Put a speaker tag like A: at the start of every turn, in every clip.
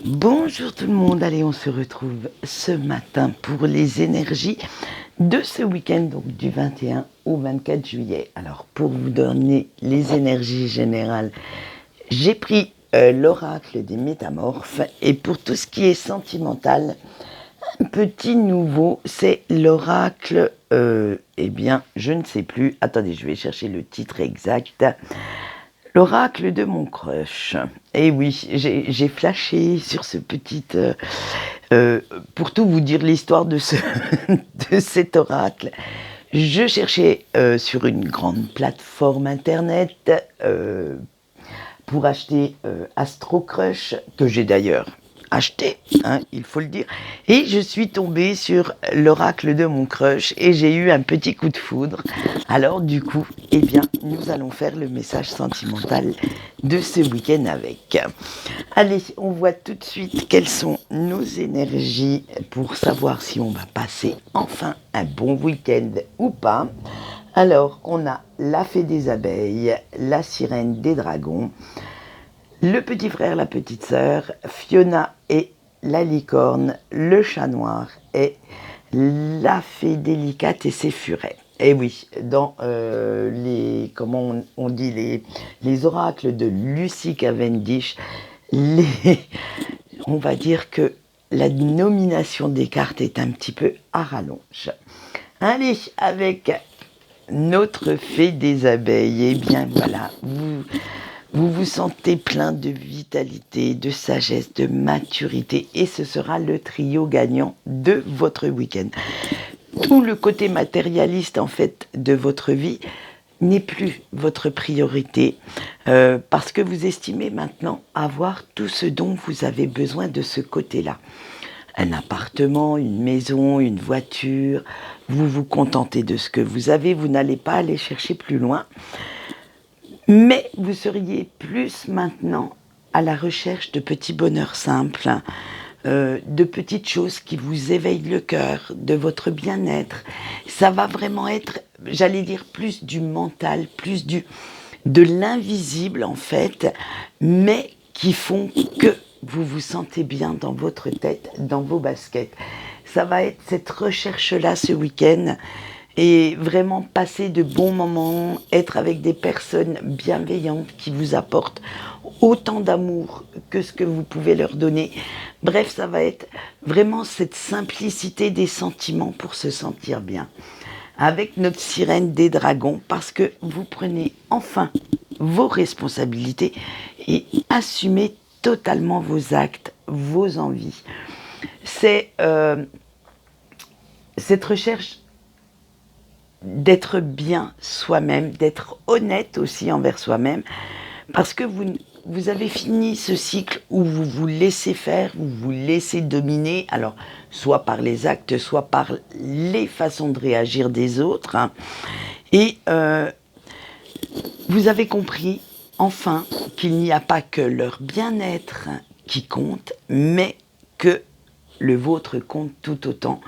A: Bonjour tout le monde, allez on se retrouve ce matin pour les énergies de ce week-end, donc du 21 au 24 juillet. Alors pour vous donner les énergies générales, j'ai pris l'oracle des métamorphes et pour tout ce qui est sentimental, un petit nouveau, c'est l'oracle, eh bien je ne sais plus, attendez je vais chercher le titre exact. L'oracle de mon crush. Et oui, j'ai flashé sur ce petit... pour tout vous dire l'histoire de, de cet oracle, je cherchais sur une grande plateforme internet pour acheter Astro Crush, que j'ai d'ailleurs acheté, hein, il faut le dire, et je suis tombée sur l'oracle de mon crush et j'ai eu un petit coup de foudre. Alors du coup, eh bien, nous allons faire le message sentimental de ce week-end avec. Allez, on voit tout de suite quelles sont nos énergies pour savoir si on va passer enfin un bon week-end ou pas. Alors, on a la fée des abeilles, la sirène des dragons, le petit frère, la petite sœur, Fiona et la licorne, le chat noir et la fée délicate et ses furets. Et oui, dans comment on dit, les oracles de Lucy Cavendish, on va dire que la nomination des cartes est un petit peu à rallonge. Allez, avec notre fée des abeilles, eh bien voilà, vous vous sentez plein de vitalité, de sagesse, de maturité et ce sera le trio gagnant de votre week-end. Tout le côté matérialiste en fait de votre vie n'est plus votre priorité parce que vous estimez maintenant avoir tout ce dont vous avez besoin de ce côté-là. Un appartement, une maison, une voiture, vous vous contentez de ce que vous avez, vous n'allez pas aller chercher plus loin. Mais vous seriez plus maintenant à la recherche de petits bonheurs simples, de petites choses qui vous éveillent le cœur, de votre bien-être. Ça va vraiment être, j'allais dire, plus du mental, plus de l'invisible en fait, mais qui font que vous vous sentez bien dans votre tête, dans vos baskets. Ça va être cette recherche-là ce week-end et vraiment passer de bons moments, être avec des personnes bienveillantes qui vous apportent autant d'amour que ce que vous pouvez leur donner. Bref, ça va être vraiment cette simplicité des sentiments pour se sentir bien. Avec notre sirène des dragons, parce que vous prenez enfin vos responsabilités et assumez totalement vos actes, vos envies. C'est cette recherche d'être bien soi-même, d'être honnête aussi envers soi-même, parce que vous avez fini ce cycle où vous vous laissez faire, vous vous laissez dominer, alors soit par les actes, soit par les façons de réagir des autres, hein. Et vous avez compris enfin qu'il n'y a pas que leur bien-être qui compte, mais que le vôtre compte tout autant,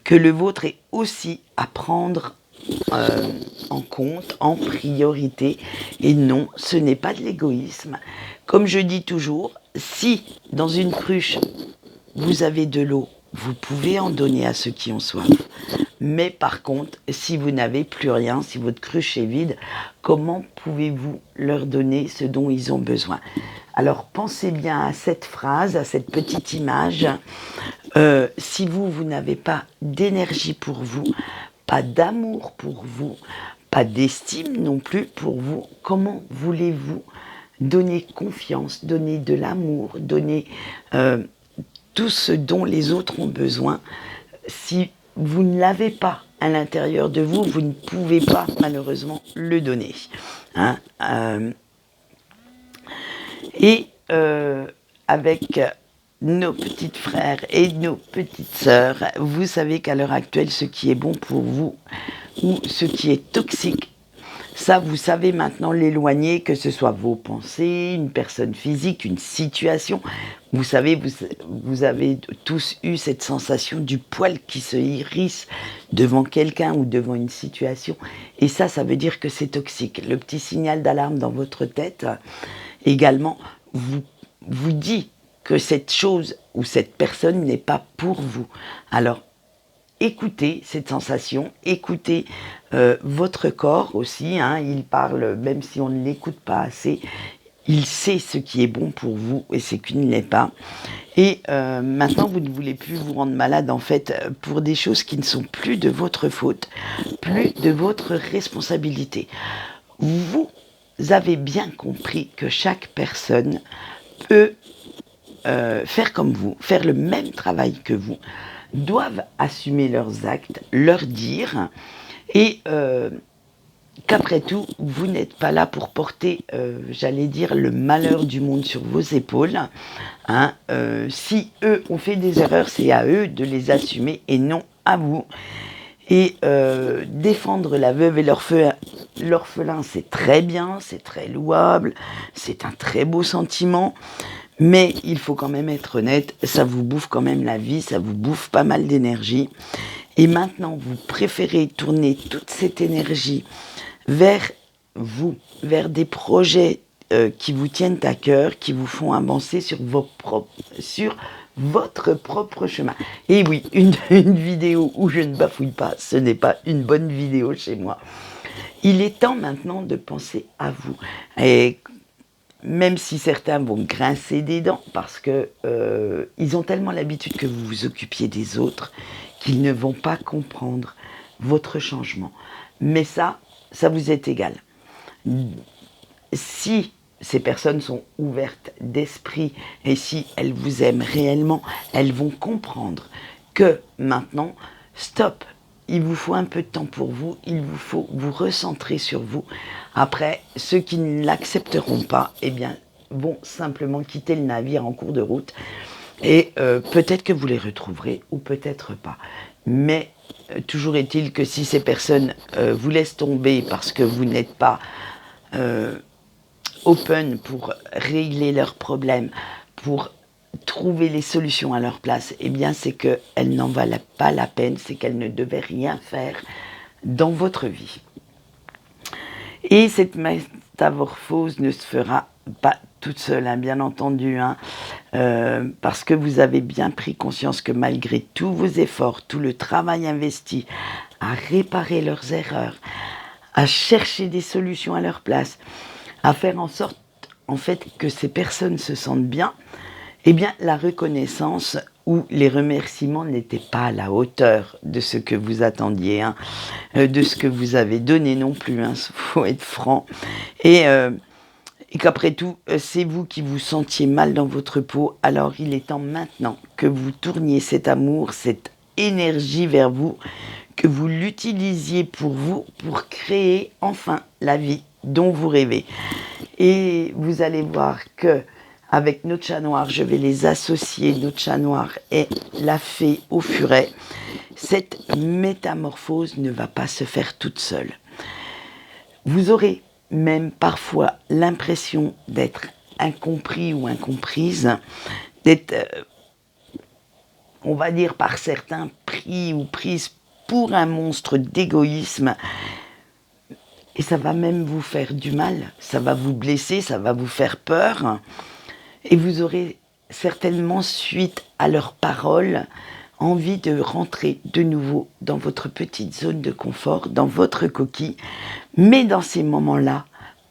A: que le vôtre est aussi à prendre en compte, en priorité. Et non, ce n'est pas de l'égoïsme. Comme je dis toujours, si dans une cruche, vous avez de l'eau, vous pouvez en donner à ceux qui ont soif. Mais par contre, si vous n'avez plus rien, si votre cruche est vide, comment pouvez-vous leur donner ce dont ils ont besoin? Alors pensez bien à cette phrase, à cette petite image. Si vous n'avez pas d'énergie pour vous, pas d'amour pour vous, pas d'estime non plus pour vous, comment voulez-vous donner confiance, donner de l'amour, donner tout ce dont les autres ont besoin? Si vous ne l'avez pas à l'intérieur de vous, vous ne pouvez pas malheureusement le donner, hein. Avec nos petits frères et nos petites sœurs, vous savez qu'à l'heure actuelle, ce qui est bon pour vous ou ce qui est toxique, ça, vous savez maintenant l'éloigner, que ce soit vos pensées, une personne physique, une situation. Vous savez, vous avez tous eu cette sensation du poil qui se hérisse devant quelqu'un ou devant une situation. Et ça veut dire que c'est toxique. Le petit signal d'alarme dans votre tête, également, vous dit que cette chose ou cette personne n'est pas pour vous. Alors, écoutez cette sensation, écoutez votre corps aussi, hein, il parle, même si on ne l'écoute pas assez, il sait ce qui est bon pour vous et ce qui ne l'est pas. Et maintenant, vous ne voulez plus vous rendre malade, en fait, pour des choses qui ne sont plus de votre faute, plus de votre responsabilité. Vous avez bien compris que chaque personne peut faire comme vous, faire le même travail que vous, doivent assumer leurs actes, leur dire, et qu'après tout, vous n'êtes pas là pour porter, j'allais dire, le malheur du monde sur vos épaules. Hein. Si eux ont fait des erreurs, c'est à eux de les assumer et non à vous. Et défendre la veuve et l'orphelin, c'est très bien, c'est très louable, c'est un très beau sentiment. Mais il faut quand même être honnête, ça vous bouffe quand même la vie, ça vous bouffe pas mal d'énergie. Et maintenant, vous préférez tourner toute cette énergie vers vous, vers des projets qui vous tiennent à cœur, qui vous font avancer sur votre propre chemin. Et oui, une vidéo où je ne bafouille pas, ce n'est pas une bonne vidéo chez moi. Il est temps maintenant de penser à vous. Et même si certains vont grincer des dents parce que ils ont tellement l'habitude que vous vous occupiez des autres qu'ils ne vont pas comprendre votre changement. Mais ça vous est égal. Si ces personnes sont ouvertes d'esprit et si elles vous aiment réellement, elles vont comprendre que maintenant, stop, il vous faut un peu de temps pour vous, il vous faut vous recentrer sur vous. Après, ceux qui ne l'accepteront pas, eh bien, vont simplement quitter le navire en cours de route et peut-être que vous les retrouverez ou peut-être pas. Mais toujours est-il que si ces personnes vous laissent tomber parce que vous n'êtes pas open pour régler leurs problèmes, pour trouver les solutions à leur place, eh bien c'est qu'elles n'en valaient pas la peine, c'est qu'elles ne devaient rien faire dans votre vie. Et cette métamorphose ne se fera pas toute seule, hein, bien entendu, hein, parce que vous avez bien pris conscience que malgré tous vos efforts, tout le travail investi à réparer leurs erreurs, à chercher des solutions à leur place, à faire en sorte en fait que ces personnes se sentent bien, eh bien la reconnaissance ou les remerciements n'étaient pas à la hauteur de ce que vous attendiez, hein, de ce que vous avez donné non plus, hein, faut être franc, et qu'après tout, c'est vous qui vous sentiez mal dans votre peau, alors il est temps maintenant que vous tourniez cet amour, cette énergie vers vous, que vous l'utilisiez pour vous, pour créer enfin la vie dont vous rêvez. Et vous allez voir que avec notre chat noir, je vais les associer, notre chat noir et la fée au furet. Cette métamorphose ne va pas se faire toute seule. Vous aurez même parfois l'impression d'être incompris ou incomprise, d'être, on va dire par certains, pris ou prise pour un monstre d'égoïsme. Et ça va même vous faire du mal, ça va vous blesser, ça va vous faire peur. Et vous aurez certainement, suite à leurs paroles, envie de rentrer de nouveau dans votre petite zone de confort, dans votre coquille. Mais dans ces moments-là,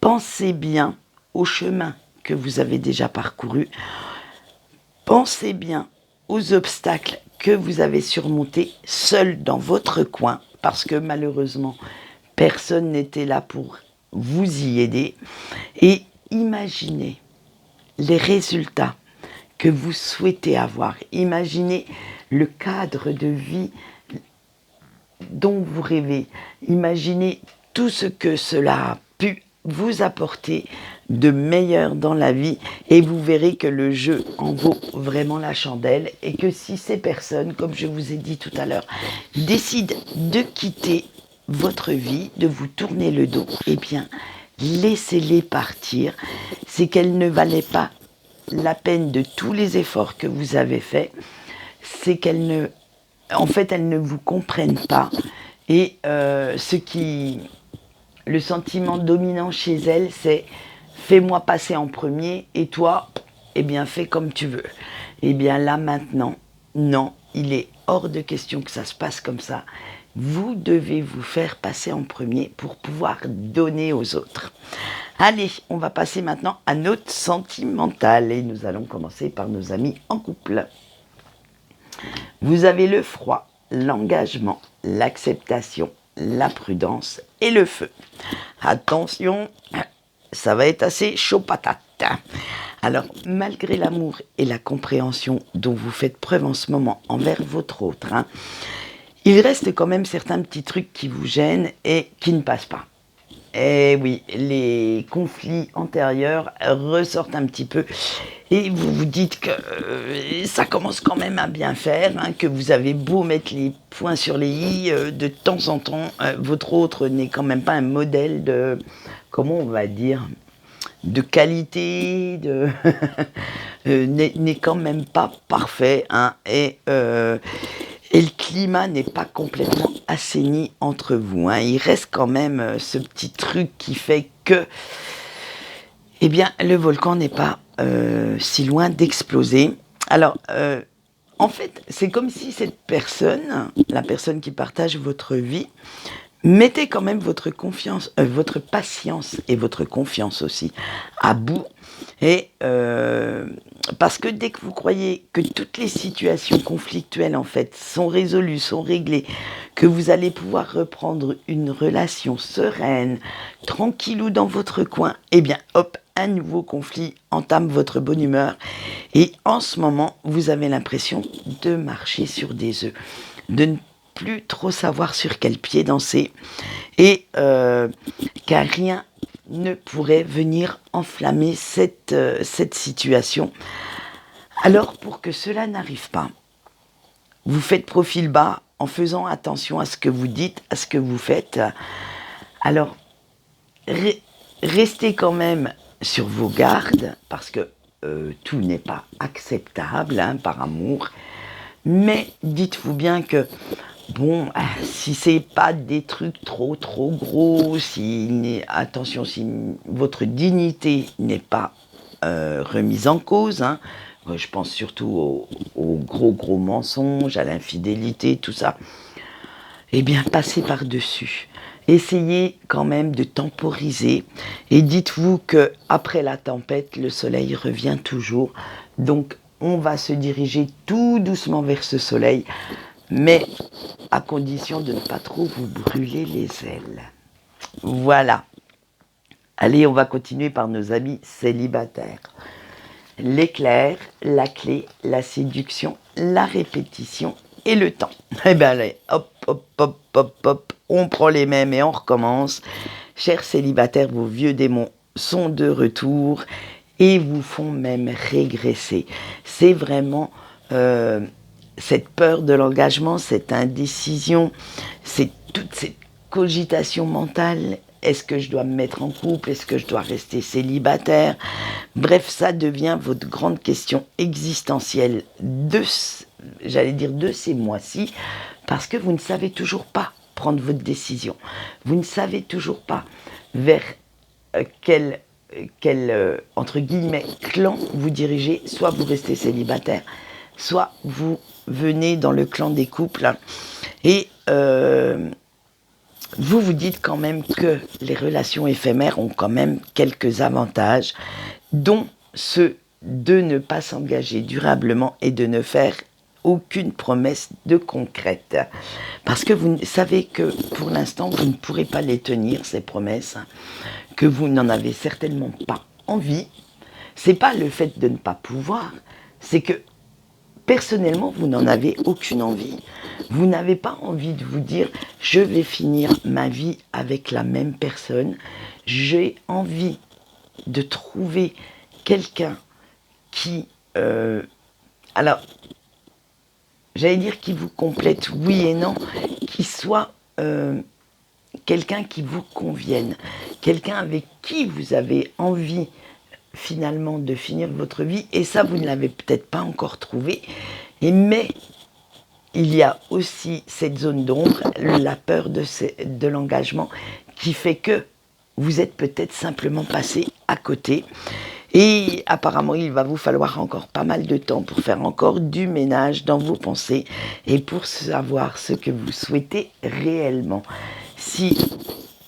A: pensez bien au chemin que vous avez déjà parcouru. Pensez bien aux obstacles que vous avez surmontés seul dans votre coin, parce que malheureusement, personne n'était là pour vous y aider. Et imaginez les résultats que vous souhaitez avoir. Imaginez le cadre de vie dont vous rêvez. Imaginez tout ce que cela a pu vous apporter de meilleur dans la vie et vous verrez que le jeu en vaut vraiment la chandelle et que si ces personnes, comme je vous ai dit tout à l'heure, décident de quitter votre vie, de vous tourner le dos, eh bien, laissez-les partir. C'est qu'elles ne valaient pas la peine de tous les efforts que vous avez faits. C'est qu'elles ne... En fait, elles ne vous comprennent pas. Et le sentiment dominant chez elles, c'est « fais-moi passer en premier et toi, eh bien fais comme tu veux. Eh bien là maintenant, non, il est hors de question que ça se passe comme ça. Vous devez vous faire passer en premier pour pouvoir donner aux autres. Allez, on va passer maintenant à notre sentimental et nous allons commencer par nos amis en couple. Vous avez le froid, l'engagement, l'acceptation, la prudence et le feu. Attention, ça va être assez chaud patate. Alors, malgré l'amour et la compréhension dont vous faites preuve en ce moment envers votre autre, il reste quand même certains petits trucs qui vous gênent et qui ne passent pas. Et oui, les conflits antérieurs ressortent un petit peu et vous vous dites que ça commence quand même à bien faire, que vous avez beau mettre les points sur les i, de temps en temps, votre autre n'est quand même pas un modèle de, comment on va dire, de qualité, n'est quand même pas parfait, et le climat n'est pas complètement assaini entre vous. Il reste quand même ce petit truc qui fait que, eh bien, le volcan n'est pas si loin d'exploser. Alors, en fait, c'est comme si cette personne, la personne qui partage votre vie, mettez quand même votre confiance, votre patience et votre confiance aussi à bout. Et parce que dès que vous croyez que toutes les situations conflictuelles en fait sont résolues, sont réglées, que vous allez pouvoir reprendre une relation sereine, tranquillou dans votre coin, eh bien hop, un nouveau conflit entame votre bonne humeur. Et en ce moment, vous avez l'impression de marcher sur des œufs, de ne plus trop savoir sur quel pied danser et car rien ne pourrait venir enflammer cette situation. Alors pour que cela n'arrive pas, vous faites profil bas en faisant attention à ce que vous dites, à ce que vous faites. Alors restez quand même sur vos gardes parce que tout n'est pas acceptable par amour, mais dites-vous bien que bon, si c'est pas des trucs trop gros, attention, si votre dignité n'est pas remise en cause, je pense surtout aux gros mensonges, à l'infidélité, tout ça, eh bien passez par-dessus. Essayez quand même de temporiser et dites-vous que après la tempête, le soleil revient toujours. Donc on va se diriger tout doucement vers ce soleil, mais à condition de ne pas trop vous brûler les ailes. Voilà. Allez, on va continuer par nos amis célibataires. L'éclair, la clé, la séduction, la répétition et le temps. Eh bien allez, hop, on prend les mêmes et on recommence. Chers célibataires, vos vieux démons sont de retour et vous font même régresser. C'est vraiment cette peur de l'engagement, cette indécision, c'est toute cette cogitation mentale. Est-ce que je dois me mettre en couple? Est-ce que je dois rester célibataire? Bref, ça devient votre grande question existentielle de ces mois-ci, parce que vous ne savez toujours pas prendre votre décision. Vous ne savez toujours pas vers quel entre guillemets, clan vous dirigez. Soit vous restez célibataire, soit vous venez dans le clan des couples. Et vous vous dites quand même que les relations éphémères ont quand même quelques avantages, dont ceux de ne pas s'engager durablement et de ne faire aucune promesse de concrète. Parce que vous savez que pour l'instant, vous ne pourrez pas les tenir, ces promesses, que vous n'en avez certainement pas envie. C'est pas le fait de ne pas pouvoir, c'est que personnellement, vous n'en avez aucune envie. Vous n'avez pas envie de vous dire « je vais finir ma vie avec la même personne ». J'ai envie de trouver quelqu'un qui... alors, j'allais dire qui vous complète, oui et non, qui soit quelqu'un qui vous convienne, quelqu'un avec qui vous avez envie finalement de finir votre vie, et ça vous ne l'avez peut-être pas encore trouvé, mais il y a aussi cette zone d'ombre, la peur de l'engagement, qui fait que vous êtes peut-être simplement passé à côté, Et apparemment, il va vous falloir encore pas mal de temps pour faire encore du ménage dans vos pensées et pour savoir ce que vous souhaitez réellement. Si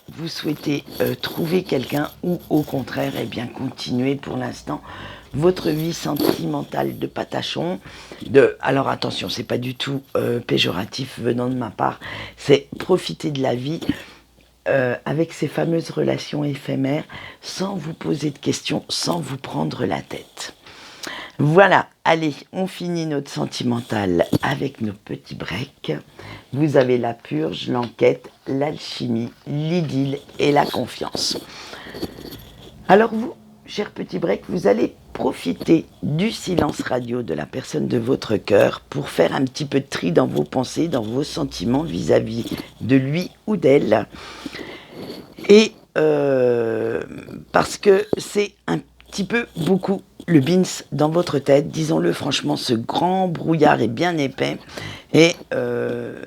A: vous souhaitez trouver quelqu'un ou au contraire, eh bien, continuer pour l'instant votre vie sentimentale de patachon. Alors attention, c'est pas du tout péjoratif venant de ma part, c'est profiter de la vie avec ces fameuses relations éphémères, sans vous poser de questions, sans vous prendre la tête. Voilà, allez, on finit notre sentimental avec nos petits breaks. Vous avez la purge, l'enquête, l'alchimie, l'idylle et la confiance. Alors vous, chers petits breaks, vous allez profiter du silence radio de la personne de votre cœur pour faire un petit peu de tri dans vos pensées, dans vos sentiments vis-à-vis de lui ou d'elle. Et parce que c'est un petit peu beaucoup le beans dans votre tête, disons-le franchement, ce grand brouillard est bien épais et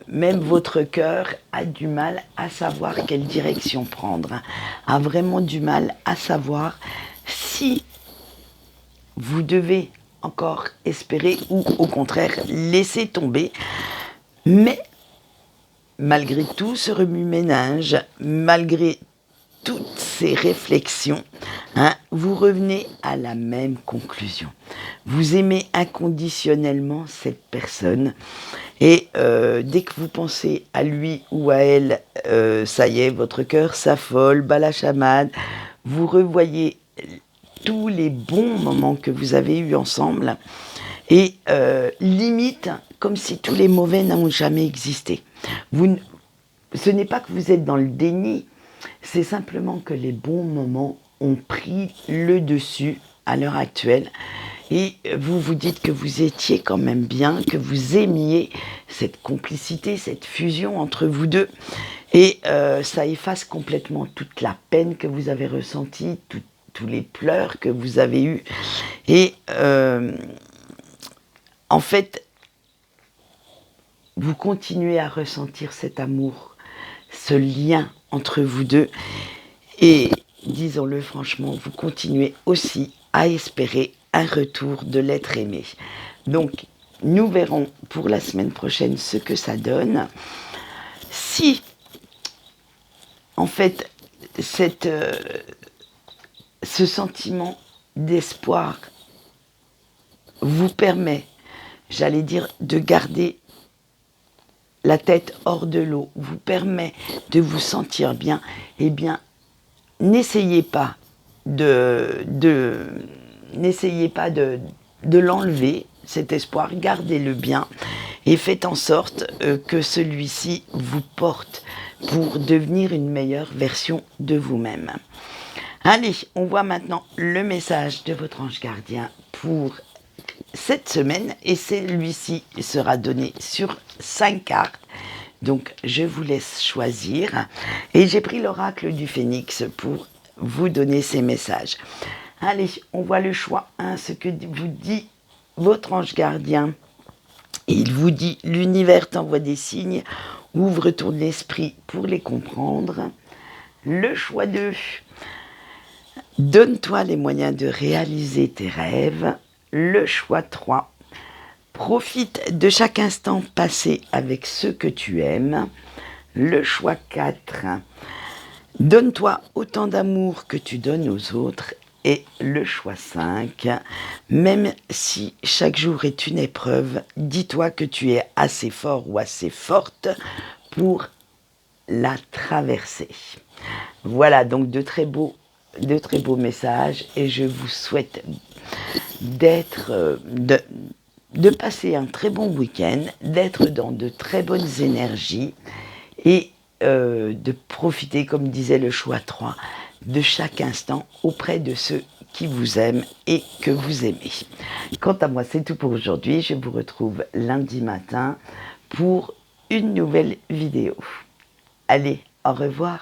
A: même votre cœur a du mal à savoir quelle direction prendre, a vraiment du mal à savoir si vous devez encore espérer ou au contraire laisser tomber. Mais malgré tout ce remue-ménage, malgré toutes ces réflexions, vous revenez à la même conclusion. Vous aimez inconditionnellement cette personne et dès que vous pensez à lui ou à elle, ça y est, votre cœur s'affole, bat la chamade, vous revoyez tous les bons moments que vous avez eus ensemble et limite comme si tous les mauvais n'ont jamais existé. Ce n'est pas que vous êtes dans le déni, c'est simplement que les bons moments ont pris le dessus à l'heure actuelle et vous vous dites que vous étiez quand même bien, que vous aimiez cette complicité, cette fusion entre vous deux et ça efface complètement toute la peine que vous avez ressentie, tous les pleurs que vous avez eus et en fait vous continuez à ressentir cet amour, ce lien entre vous deux et disons-le franchement, vous continuez aussi à espérer un retour de l'être aimé. Donc, nous verrons pour la semaine prochaine ce que ça donne. Si, en fait, ce sentiment d'espoir vous permet, j'allais dire, de garder la tête hors de l'eau, vous permet de vous sentir bien, eh bien, n'essayez pas de l'enlever, cet espoir, gardez-le bien et faites en sorte que celui-ci vous porte pour devenir une meilleure version de vous-même. Allez, on voit maintenant le message de votre ange gardien pour cette semaine et celui-ci sera donné sur 5 cartes. Donc, je vous laisse choisir. Et j'ai pris l'oracle du Phénix pour vous donner ces messages. Allez, on voit le choix 1, ce que vous dit votre ange gardien. Il vous dit, l'univers t'envoie des signes, ouvre ton esprit pour les comprendre. Le choix 2, donne-toi les moyens de réaliser tes rêves. Le choix 3, profite de chaque instant passé avec ceux que tu aimes. Le choix 4, donne-toi autant d'amour que tu donnes aux autres. Et le choix 5, même si chaque jour est une épreuve, dis-toi que tu es assez fort ou assez forte pour la traverser. Voilà donc de très beaux messages et je vous souhaite de passer un très bon week-end, d'être dans de très bonnes énergies et de profiter, comme disait le choix 3, de chaque instant auprès de ceux qui vous aiment et que vous aimez. Quant à moi, c'est tout pour aujourd'hui. Je vous retrouve lundi matin pour une nouvelle vidéo. Allez, au revoir.